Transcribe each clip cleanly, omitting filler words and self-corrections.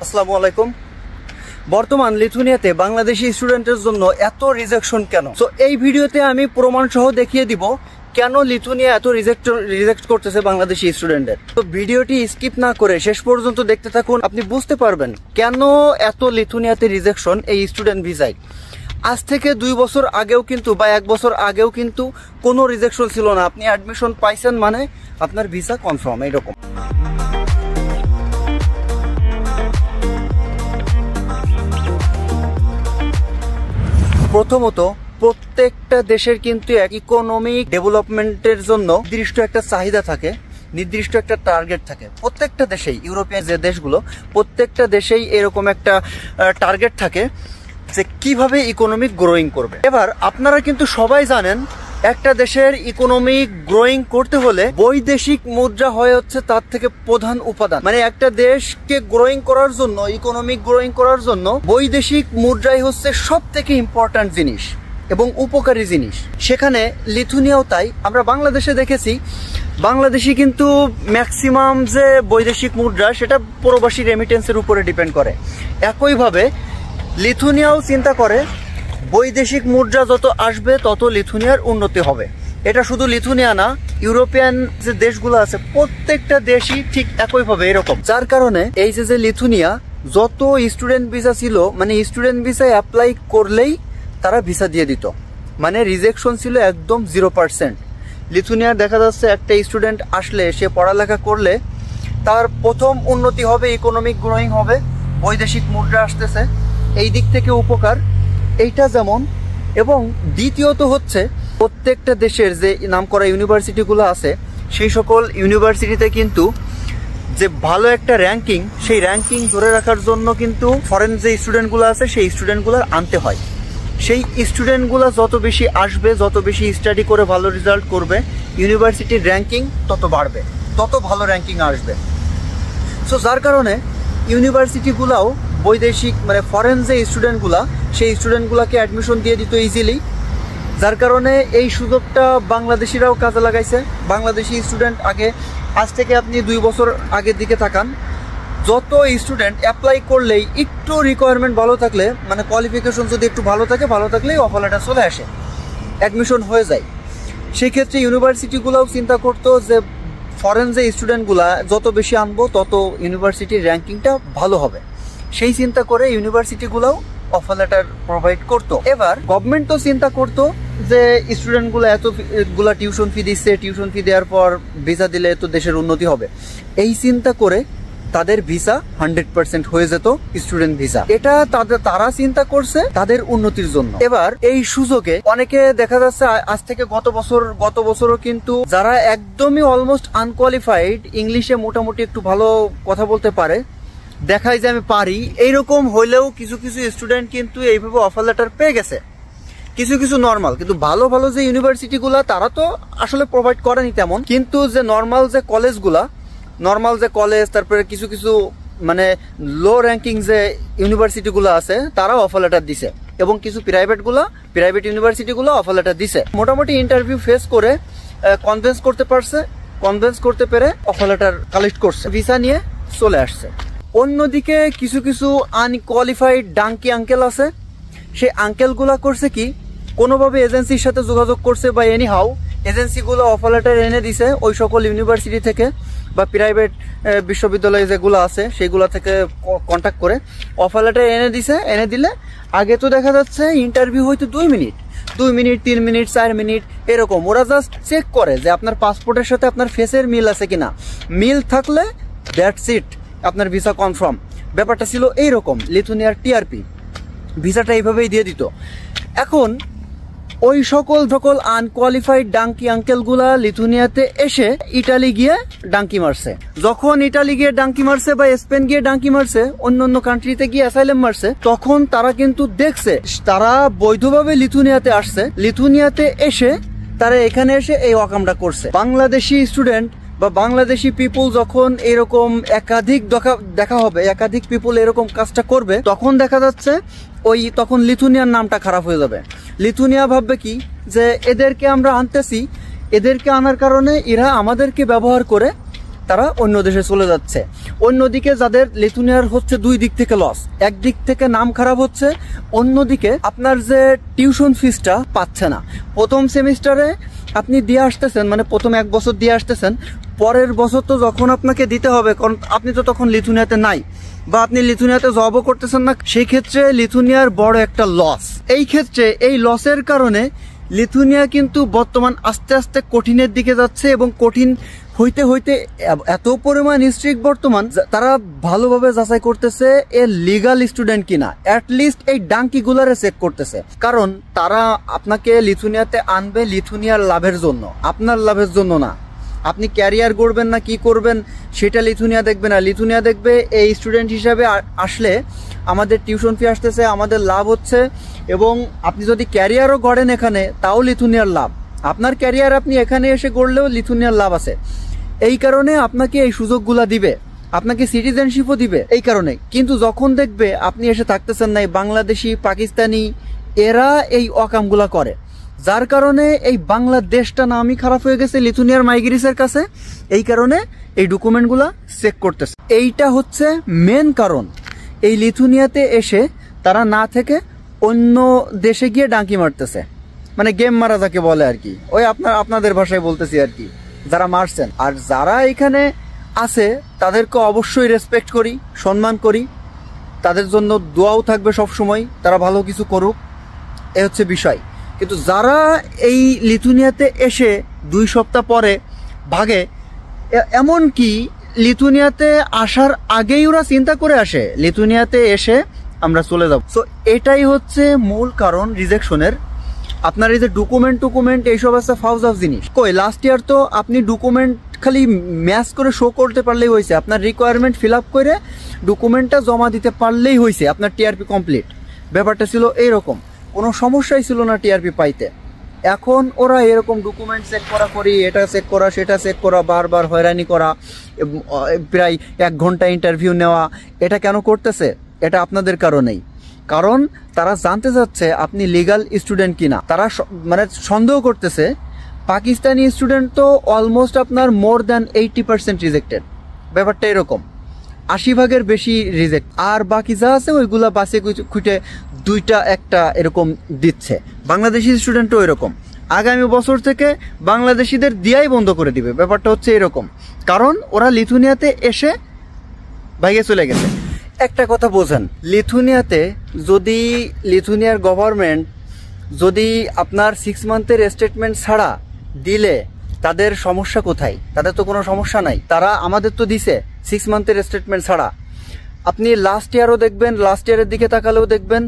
আসসালামু আলাইকুম। বর্তমান লিথুনিয়াতে বাংলাদেশি স্টুডেন্টের জন্য এত রিজেকশন কেন? সো এই ভিডিওতে আমি প্রমাণ সহ দেখিয়ে দিব কেন লিথুনিয়া এত রিজেক্ট করতেছে বাংলাদেশি স্টুডেন্টদের। তো ভিডিওটি স্কিপ না করে শেষ পর্যন্ত দেখতে থাকুন, আপনি বুঝতে পারবেন কেন এত লিথুনিয়াতে রিজেকশন এই স্টুডেন্ট ভিসায়। আজ থেকে 2 বছর আগেও কিন্তু বা 1 বছর আগেও কিন্তু কোনো রিজেকশন ছিল না। আপনি অ্যাডমিশন পাইছেন মানে আপনার ভিসা কনফার্ম। এইরকম প্রথমত প্রত্যেকটা দেশের কিন্তু ইকোনমিক ডেভেলপমেন্টের জন্য নির্দিষ্ট একটা চাহিদা থাকে, নির্দিষ্ট একটা টার্গেট থাকে। প্রত্যেকটা দেশেই, ইউরোপিয়ান যে দেশগুলো, প্রত্যেকটা দেশেই এরকম একটা টার্গেট থাকে যে কিভাবে ইকোনমিক গ্রোয়িং করবে। এবার আপনারা কিন্তু সবাই জানেন একটা দেশের ইকোনমিক গ্রোয়িং করতে হলে বৈদেশিক মুদ্রা হচ্ছে তার থেকে প্রধান উপাদান। মানে একটা দেশকে গ্রোয়িং করার জন্য, ইকোনমিক গ্রোয়িং করার জন্য বৈদেশিক মুদ্রাই হচ্ছে সব থেকে ইম্পর্ট্যান্ট জিনিস এবং উপকারী জিনিস। সেখানে লিথুনিয়াও তাই। আমরা বাংলাদেশে দেখেছি, বাংলাদেশি কিন্তু ম্যাক্সিমাম যে বৈদেশিক মুদ্রা সেটা প্রবাসী রেমিটেন্সের উপরে ডিপেন্ড করে। একইভাবে লিথুনিয়াও চিন্তা করে বৈদেশিক মুদ্রা যত আসবে তত লিথুনিয়ার উন্নতি হবে। এটা শুধু লিথুনিয়া না, ইউরোপিয়ান যে দেশগুলো আছে প্রত্যেকটা দেশই ঠিক একইভাবে এরকম। যার কারণে এই যে লিথুনিয়া যত স্টুডেন্ট ভিসা ছিল, মানে স্টুডেন্ট ভিসায় অ্যাপ্লাই করলেই তারা ভিসা দিয়ে দিত, মানে রিজেকশন ছিল একদম 0%। লিথুনিয়ার দেখা যাচ্ছে একটা স্টুডেন্ট আসলে, সে পড়ালেখা করলে তার প্রথম উন্নতি হবে, ইকোনমিক গ্রোয়িং হবে, বৈদেশিক মুদ্রা আসতেছে, এই দিক থেকে উপকার এইটা যেমন। এবং দ্বিতীয়ত হচ্ছে প্রত্যেকটা দেশের যে নামকরা ইউনিভার্সিটিগুলো আছে সেই সকল ইউনিভার্সিটিতে কিন্তু যে ভালো একটা র্যাঙ্কিং, সেই র্যাঙ্কিং ধরে রাখার জন্য কিন্তু ফরেন যে স্টুডেন্টগুলো আছে সেই স্টুডেন্টগুলো আনতে হয়। সেই স্টুডেন্টগুলো যত বেশি আসবে, যত বেশি স্টাডি করে ভালো রেজাল্ট করবে, ইউনিভার্সিটির র্যাঙ্কিং তত বাড়বে, তত ভালো র্যাঙ্কিং আসবে। সো যার কারণে ইউনিভার্সিটিগুলাও বৈদেশিক মানে ফরেন যে স্টুডেন্টগুলা, সেই স্টুডেন্টগুলোকে অ্যাডমিশন দিয়ে দিত ইজিলি। যার কারণে এই সুযোগটা বাংলাদেশিরাও কাজে লাগাইছে। বাংলাদেশি স্টুডেন্ট আজ থেকে আপনি 2 বছর আগের দিকে তাকান, যত স্টুডেন্ট অ্যাপ্লাই করলেই একটু রিকোয়ারমেন্ট ভালো থাকলে, মানে কোয়ালিফিকেশন যদি একটু ভালো থাকলেই অফার লেটার চলে আসে, অ্যাডমিশন হয়ে যায়। সেই ক্ষেত্রে ইউনিভার্সিটিগুলোও চিন্তা করতো যে ফরেন যে স্টুডেন্টগুলা যত বেশি আনবো তত ইউনিভার্সিটির র্যাঙ্কিংটা ভালো হবে। সেই চিন্তা করে ইউনিভার্সিটিগুলোও অফার লেটার প্রোভাইড করতো। এবার গভর্নমেন্টও চিন্তা করতো যে স্টুডেন্টগুলো এতগুলা টিউশন ফি দিচ্ছে, টিউশন ফি দেওয়ার পর ভিসা দিলে তো দেশের উন্নতি হবে, এই চিন্তা করে তাদের ভিসা 100% হয়ে যেত স্টুডেন্ট ভিসা। এটা তারা চিন্তা করছে তাদের উন্নতির জন্য। এবার এই সুযোগে অনেকে দেখা যাচ্ছে আজ থেকে গত বছরও কিন্তু যারা একদমই অলমোস্ট আনকোয়ালিফাইড, ইংলিশে মোটামুটি একটু ভালো কথা বলতে পারে, দেখায় যে আমি পারি, এইরকম হইলেও কিছু কিছু স্টুডেন্ট কিন্তু এইভাবে অফার লেটার পেয়ে গেছে। কিছু নর্মাল, কিন্তু ভালো যে ইউনিভার্সিটিগুলা তারা তো আসলে প্রোভাইড করেনি তেমন, কিন্তু যে নর্মাল যে কলেজ, তারপরে কিছু মানে লো র্যাঙ্কিং যে ইউনিভার্সিটিগুলো আছে তারা অফার লেটার দিছে, এবং কিছু প্রাইভেট ইউনিভার্সিটিগুলো অফার লেটার দিছে। মোটামুটি ইন্টারভিউ ফেস করে কনভিন্স করতে পেরে অফার লেটার কালেক্ট করছে, ভিসা নিয়ে চলে আসছে। অন্যদিকে কিছু আনকোয়ালিফাইড ডাঙ্কি আঙ্কেল আছে, সেই আঙ্কেলগুলা করছে কি, কোনোভাবে এজেন্সির সাথে যোগাযোগ করছে বা এনিহাউ এজেন্সিগুলো অফার লেটার এনে দিছে ওই সকল ইউনিভার্সিটি থেকে বা প্রাইভেট বিশ্ববিদ্যালয় যেগুলো আছে সেগুলো থেকে কন্ট্যাক্ট করে অফার লেটার এনে দিলে আগে তো দেখা যাচ্ছে ইন্টারভিউ হয়তো 2 মিনিট, 3 মিনিট, 4 মিনিট এরকম। ওরা জাস্ট চেক করে যে আপনার পাসপোর্টের সাথে আপনার ফেসের মিল আছে কিনা, মিল থাকলে দ্যাটস ইট, আপনার ভিসা কনফার্ম। ব্যাপারটা ছিল এইরকম। লিথুনিয়ার টিআরপি ভিসাটা এইভাবেই দিয়ে দিত। এখন ওই সকল আনকোয়ালিফাইড ডাঙ্কি আঙ্কেলগুলা লিথুনিয়াতে এসে ইটালি গিয়ে ডাঙ্কি মারছে। যখন ইটালি গিয়ে ডাঙ্কি মারছে বা স্পেন গিয়ে ডাঙ্কি মারছে, অন্য কান্ট্রিতে গিয়ে অ্যাসাইলাম মারছে, তখন তারা কিন্তু দেখছে তারা বৈধভাবে লিথুনিয়াতে আসছে, লিথুনিয়াতে এসে তারা এখানে এসে এই ওয়াকামটা করছে। বাংলাদেশি স্টুডেন্ট বা বাংলাদেশি পিপুল যখন এরকম একাধিক পিপুল এরকম কাজটা করবে, তখন দেখা যাচ্ছে তখন লিথুনিয়ার নামটা খারাপ হয়ে যাবে। লিথুনিয়া ভাববে কি যে এদেরকে আমরা আনতেছি, এদেরকে আনার কারণে এরা আমাদেরকে ব্যবহার করে তারা অন্য দেশে চলে যাচ্ছে। অন্যদিকে যাদের লিথুনিয়ার হচ্ছে দুই দিক থেকে লস, একদিক থেকে নাম খারাপ হচ্ছে, অন্যদিকে আপনার যে টিউশন ফিসটা পাচ্ছে না। প্রথম সেমিস্টারে আপনি দিয়ে আসতেছেন, মানে প্রথম 1 বছর দিয়ে আসতেছেন, পরের বছর তো যখন আপনাকে দিতে হবে, কারণ আপনি তো তখন লিথুনিয়াতে নাই বা আপনি লিথুনিয়াতে জবও করতেছেন না, সেই ক্ষেত্রে লিথুনিয়ার বড় একটা লস। এই ক্ষেত্রে এই লসের কারণে লিথুনিয়া কিন্তু বর্তমান আস্তে আস্তে কঠিনের দিকে যাচ্ছে, এবং কঠিন হইতে হইতে এত পরিমাণ স্ট্রিক্ট বর্তমান, তারা ভালোভাবে যাচাই করতেছে এ লিগাল স্টুডেন্ট কিনা, অ্যাটলিস্ট এই ডাঙ্কিগুলারে চেক করতেছে। কারণ তারা আপনাকে লিথুনিয়াতে আনবে লিথুনিয়ার লাভের জন্য, আপনার লাভের জন্য না। আপনি ক্যারিয়ার গড়বেন না কি করবেন সেটা লিথুনিয়া দেখবে না। লিথুনিয়া দেখবে এই স্টুডেন্ট হিসাবে আসলে আমাদের টিউশন ফি আসতেছে, আমাদের লাভ হচ্ছে, এবং আপনি যদি ক্যারিয়ারও গড়েন এখানে তাও লিথুনিয়ার লাভ। আপনার ক্যারিয়ার আপনি এখানে এসে গড়লেও লিথুনিয়ার লাভ আছে। এই কারণে আপনাকে এই সুযোগগুলা দিবে, আপনাকে সিটিজেনশিপও দিবে এই কারণে। কিন্তু যখন দেখবে আপনি এসে থাকতেছেন না, বাংলাদেশি পাকিস্তানি এরা এই অকামগুলা করে, যার কারণে এই বাংলাদেশটা নামই খারাপ হয়ে গেছে লিথুনিয়ার মাইগ্রেন্টসের কাছে। এই কারণে এই ডকুমেন্টগুলা চেক করতেছে। এইটা হচ্ছে মেন কারণ। এই লিথুনিয়াতে এসে তারা না থেকে অন্য দেশে গিয়ে ডাঙ্কি মারতেছে, মানে গেম মারা যাকে বলে আর কি, ওই আপনাদের ভাষায় বলতেছি আর কি, যারা মারছেন। আর যারা এখানে আছে তাদেরকে অবশ্যই রেসপেক্ট করি, সম্মান করি, তাদের জন্য দোয়াও থাকবে সব সময়, তারা ভালো কিছু করুক, এ হচ্ছে বিষয়। কিন্তু যারা এই লিথুনিয়াতে এসে 2 সপ্তাহ পরে ভাগে, এমন কি লিথুনিয়াতে আসার আগেই ওরা চিন্তা করে আসে লিথুনিয়াতে এসে আমরা চলে যাব। সো এটাই হচ্ছে মূল কারণ রিজেকশনের। আপনার এই যে ডকুমেন্ট এইসব আছে ফাউজ জিনিস। কই লাস্ট ইয়ার তো আপনি ডকুমেন্ট খালি ম্যাচ করে শো করতে পারলেই হয়েছে, আপনার রিকোয়ারমেন্ট ফিল আপ করে ডকুমেন্টটা জমা দিতে পারলেই হয়েছে, আপনার টিআরপি কমপ্লিট। ব্যাপারটা ছিল এইরকম, কোনো সমস্যাই ছিল না টিআরপি পাইতে। এখন ওরা এরকম ডকুমেন্ট চেক করি, এটা চেক করা সেটা চেক করা, বারবার হয়রানি করা, প্রায় 1 ঘন্টা ইন্টারভিউ নেওয়া। এটা কেন করতেছে? এটা আপনাদের কারণেই। কারণ তারা জানতে চাচ্ছে আপনি লিগাল স্টুডেন্ট কিনা। তারা মানে সন্দেহ করতেছে পাকিস্তানি স্টুডেন্ট তো অলমোস্ট আপনার মোর দ্যান 80% রিজেক্টেড। ব্যাপারটা এরকম, 80 ভাগের বেশি রিজেক্ট, আর বাকি যা আছে ওইগুলা বাসে খুঁটে 2টা 1টা এরকম দিচ্ছে। বাংলাদেশি স্টুডেন্টও এরকম। আগামী বছর থেকে বাংলাদেশিদের দিয়াই বন্ধ করে দিবে। ব্যাপারটা হচ্ছে এরকম, কারণ ওরা লিথুনিয়াতে এসে ভাইগে চলে গেছে। একটা কথা বোঝেন, লিথুনিয়াতে যদি লিথুনিয়ার গভর্নমেন্ট যদি আপনার 6 মান্থের স্টেটমেন্ট ছাড়া দিলে তাদের সমস্যা কোথায়? তাদের তো কোনো সমস্যা নাই, তারা আমাদের তো দিছে 6 মান্থের স্টেটমেন্ট ছাড়া। আপনি লাস্ট ইয়ারও দেখবেন, লাস্ট ইয়ারের দিকে তাকালেও দেখবেন,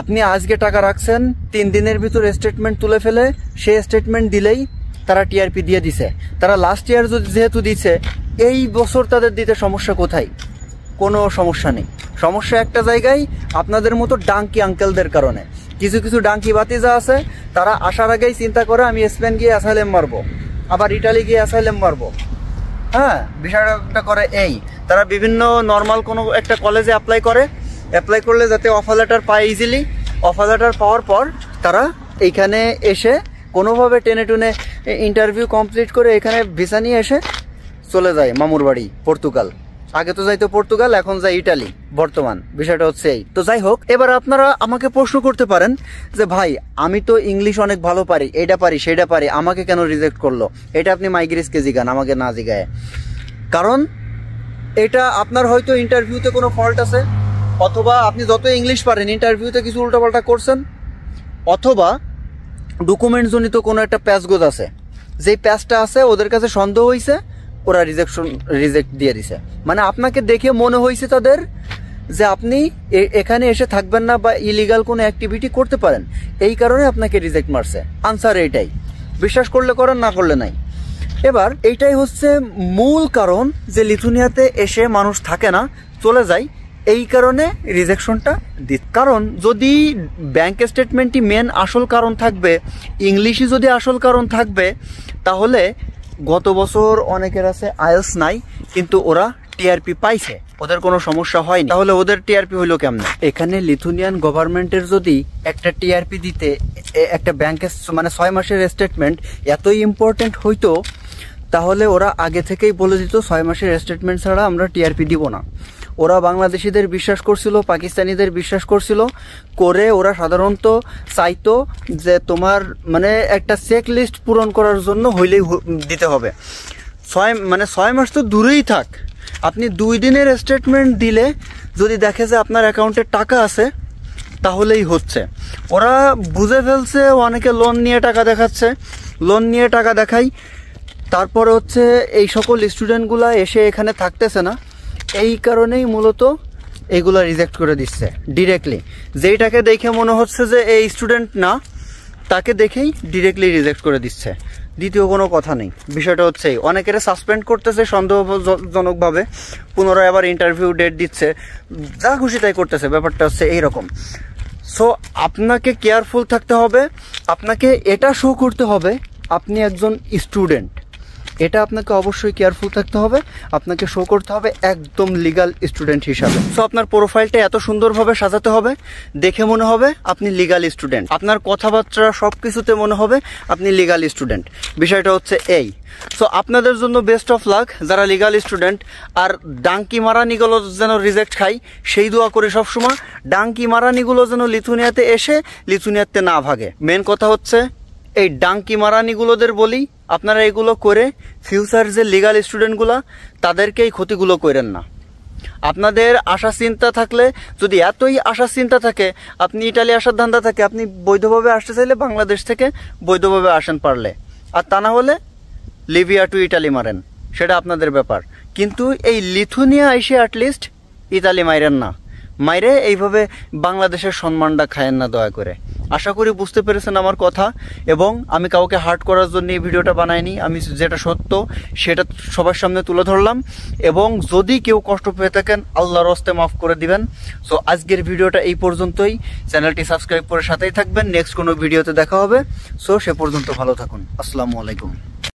আপনি আজকে টাকা রাখছেন, 3 দিনের ভিতর স্টেটমেন্ট তুলে ফেলে সেই স্টেটমেন্ট দিলেই তারা টিআরপি দিয়ে দিছে। তারা লাস্ট ইয়ার যেহেতু দিছে, এই বছর তাদের দিতে সমস্যা কোথায়? কোনো সমস্যা নেই। সমস্যা একটা জায়গায়, আপনাদের মতো ডাঙ্কি আঙ্কেলদের কারণে। কিছু ডাঙ্কি বাতিজা আছে, তারা আসার আগেই চিন্তা করে আমি স্পেন গিয়ে অ্যাসাইলেম মারবো, আবার ইটালি গিয়ে অ্যাসাইলেম মারবো। হ্যাঁ, বিষয়টা করে এই, তারা বিভিন্ন নর্মাল কোনো একটা কলেজে অ্যাপ্লাই করলে যাতে অফার লেটার পায় ইজিলি। অফার লেটার পাওয়ার পর তারা এইখানে এসে কোনোভাবে টেনে টুনে ইন্টারভিউ কমপ্লিট করে এখানে ভিসা নিয়ে এসে চলে যায় মামুর বাড়ি পর্তুগাল। আগে তো যাইতো পর্তুগাল, এখন যায় ইটালি। বর্তমান বিষয়টা হচ্ছে এই। তো যাই হোক, এবার আপনারা আমাকে প্রশ্ন করতে পারেন যে ভাই আমি তো ইংলিশ অনেক ভালো পারি, এইটা পারি সেটা পারি, আমাকে কেন রিজেক্ট করলো? এটা আপনি মাইগ্রেন্টসকে জিগান, আমাকে না জিগায়। কারণ এটা আপনার হয়তো ইন্টারভিউতে কোনো ফল্ট আছে, অথবা আপনি যত ইংলিশ পারেন ইন্টারভিউতে কিছু উল্টাপাল্টা করছেন, অথবা ডকুমেন্ট জনিত কোনো একটা প্যাচগোজ আছে, যেই প্যাচটা আছে ওদের কাছে সন্দেহ হয়েছে, ওরা রিজেক্ট দিয়ে দিছে। মানে আপনাকে দেখে মনে হয়েছে তাদের যে আপনি এখানে এসে থাকবেন না বা ইলিগাল কোনো অ্যাক্টিভিটি করতে পারেন, এই কারণে আপনাকে রিজেক্ট মারছে। আনসার এইটাই, বিশ্বাস করলে করেন, না করলে নাই। এবার এইটাই হচ্ছে মূল কারণ যে লিথুনিয়াতে এসে মানুষ থাকে না, চলে যায়, এই কারণে রিজেকশনটা দিচ্ছে। কারণ যদি ব্যাংক স্টেটমেন্টই মেন আসল কারণ থাকবে, ইংলিশই যদি আসল কারণ থাকবে, তাহলে গত বছর অনেকের আছে আইএলস নাই কিন্তু ওরা টিআরপি পাইছে, ওদের কোনো সমস্যা হয়নি, তাহলে ওদের টিআরপি হইলো কেমনে? এখানে লিথুনিয়ান গভর্নমেন্টের যদি একটা টিআরপি দিতে একটা ব্যাংকের মানে 6 মাসের স্টেটমেন্ট এতই ইম্পর্টেন্ট হইতো, তাহলে ওরা আগে থেকেই বলে দিত 6 মাসের স্টেটমেন্ট ছাড়া আমরা টিআরপি দিব না। ওরা বাংলাদেশিদের বিশ্বাস করছিল, পাকিস্তানিদের বিশ্বাস করছিল, করে ওরা সাধারণত চাইতো যে তোমার মানে একটা চেক লিস্ট পূরণ করার জন্য হইলেই দিতে হবে। 6 মাস তো দূরেই থাক, আপনি 2 দিনের স্টেটমেন্ট দিলে যদি দেখে যে আপনার অ্যাকাউন্টে টাকা আছে তাহলেই হচ্ছে। ওরা বুঝে ফেলছে, অনেকে লোন নিয়ে টাকা দেখাচ্ছে, লোন নিয়ে টাকা দেখাই, তারপরে হচ্ছে এই সকল স্টুডেন্টগুলা এসে এখানে থাকতেছে না, এই কারণেই মূলত এইগুলা রিজেক্ট করে দিচ্ছে ডিরেক্টলি। যেইটাকে দেখে মনে হচ্ছে যে এই স্টুডেন্ট না, তাকে দেখেই ডিরেক্টলি রিজেক্ট করে দিচ্ছে। দ্বিতীয় কোনো কথা নেই, বিষয়টা হচ্ছে অনেকের সাসপেন্ড করতেছে সন্দেহজনকভাবে, পুনরায় আবার ইন্টারভিউ ডেট দিচ্ছে, যা খুশি তাই করতেছে। ব্যাপারটা হচ্ছে এইরকম। সো আপনাকে কেয়ারফুল থাকতে হবে, আপনাকে এটা শো করতে হবে আপনি একজন স্টুডেন্ট, এটা আপনাকে অবশ্যই কেয়ারফুল থাকতে হবে, আপনাকে শো করতে হবে একদম লিগাল স্টুডেন্ট হিসাবে। সো আপনার প্রোফাইলটা এত সুন্দরভাবে সাজাতে হবে, দেখে মনে হবে আপনি লিগাল স্টুডেন্ট, আপনার কথাবার্তা সব কিছুতে মনে হবে আপনি লিগাল স্টুডেন্ট। বিষয়টা হচ্ছে এই। সো আপনাদের জন্য বেস্ট অফ লাক যারা লিগাল স্টুডেন্ট। আর ডাঙ্কি মারানিগুলো যেন রিজেক্ট খাই সেই দোয়া করি সবসময়, ডাঙ্কি মারানিগুলো যেন লিথুনিয়াতে এসে লিথুনিয়াতে না ভাগে। মেন কথা হচ্ছে এই ডাঙ্কি মারানিগুলোদের বলি, আপনারা এগুলো করে ফিউচার যে লিগাল স্টুডেন্টগুলো তাদেরকেই ক্ষতিগুলো করেন না। আপনাদের আশা চিন্তা থাকলে, যদি এতই আশা চিন্তা থাকে, আপনি ইটালি আসার ধান্দা থাকে, আপনি বৈধভাবে আসতে চাইলে বাংলাদেশ থেকে বৈধভাবে আসেন পারলে, আর তা না হলে লিবিয়া টু ইটালি মারেন, সেটা আপনাদের ব্যাপার। কিন্তু এই লিথুনিয়া এসে অ্যাটলিস্ট ইতালি মাইরেন না, মাইরে এইভাবে বাংলাদেশের সম্মানটা খায়েন না দয়া করে। আশা করি বুঝতে পেরেছেন আমার কথা, এবং আমি কাউকে হার্ট করার জন্য এই ভিডিওটা বানাইনি, আমি যেটা সত্য সেটা সবার সামনে তুলে ধরলাম। এবং যদি কেউ কষ্ট পেয়ে থাকেন আল্লাহর হস্তে মাফ করে দিবেন। সো আজকের ভিডিওটা এই পর্যন্তই, চ্যানেলটি সাবস্ক্রাইব করে সাথেই থাকবেন, নেক্সট কোনো ভিডিওতে দেখা হবে। সো সে পর্যন্ত ভালো থাকুন, আসসালামু আলাইকুম।